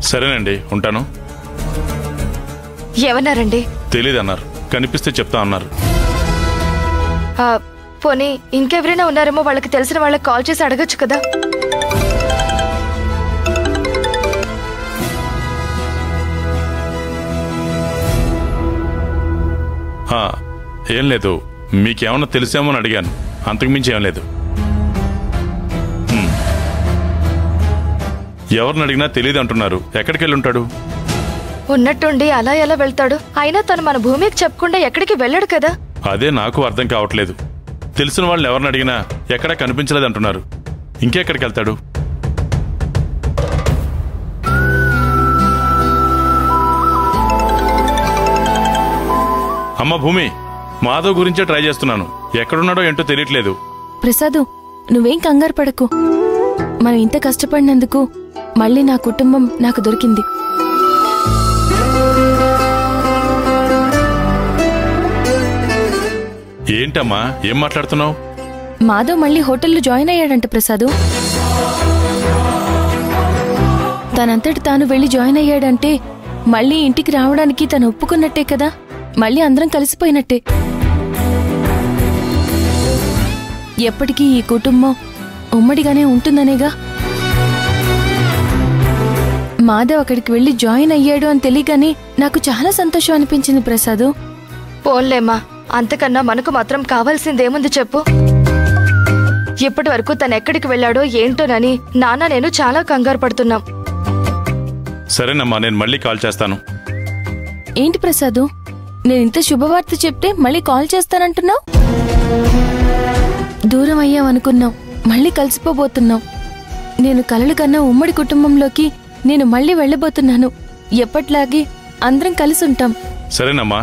సరేనండి, ఉంటాను. ఏమన్నారండి? తెలీదన్నారు, కనిపిస్తే చెప్తా అన్నారు. పోనీ ఇంకెవరైనా ఉన్నారేమో వాళ్ళకి తెలిసిన వాళ్ళకి కాల్ చేసి అడగచ్చు కదా. ఏం లేదు, మీకేమన్నా తెలిసేమో అని అడిగాను, అంతకుమించి ఏం లేదు. ఎవరిని అడిగినా తెలియదు అంటున్నారు. ఎక్కడికి వెళ్ళి ఉంటాడు? ఉన్నట్టుండి అలా ఎలా వెళ్తాడు? అయినా తను మన భూమికి చెప్పకుండా ఎక్కడికి వెళ్ళాడు కదా. అదే నాకు అర్థం కావట్లేదు. తెలిసిన వాళ్ళు ఎవరిని అడిగినా ఎక్కడా కనిపించలేదు అంటున్నారు. ఇంకెక్కడికి వెళ్తాడు? అమ్మ భూమి, మాధవ్ గురించే ట్రై చేస్తున్నాను. ఎక్కడున్నాడో ఏంటో తెలియట్లేదు. ప్రసాదు, నువ్వేం కంగారు పడకు. మనం ఇంత కష్టపడినందుకు మళ్ళీ నా కుటుంబం నాకు దొరికింది. ఏంటమ్మా, ఏం మాట్లాడుతున్నావు? మాధవ్ మళ్ళీ హోటల్లో జాయిన్ అయ్యాడంట ప్రసాదు. తనంతటి తాను వెళ్లి జాయిన్ అయ్యాడంటే మళ్ళీ ఇంటికి రావడానికి తను ఒప్పుకున్నట్టే కదా. మళ్ళీ అందరం కలిసిపోయినట్టే. ఎప్పటికీ ఈ కుటుంబం ఉమ్మడిగానే ఉంటుందనేగా. మాధవ్ అక్కడికి వెళ్లి జాయిన్ అయ్యాడు అని తెలియగానే నాకు చాలా సంతోషం అనిపించింది ప్రసాదు. పోన్లేమ్మా, అంతకన్నా మనకు మాత్రం కావాల్సిందేముంది చెప్పు. ఇప్పటి వరకు తను ఎక్కడికి వెళ్ళాడో ఏంటోనని నాన్న నేను చాలా కంగారు పడుతున్నాం. సరేనమ్మా, నేను మళ్ళీ కాల్ చేస్తాను. ఏంటి ప్రసాదు, నేను ఇంత శుభవార్త చెప్తే మళ్ళీ కాల్ చేస్తానంటున్నావు? దూరం అయ్యావనుకున్నాం, మళ్ళీ కలిసిపోబోతున్నాం. నేను కలలు కన్నా ఉమ్మడి కుటుంబంలోకి నేను మళ్ళీ వెళ్ళబోతున్నాను. ఎప్పట్లాగే అందరం కలిసి ఉంటాం. సరేనమ్మా,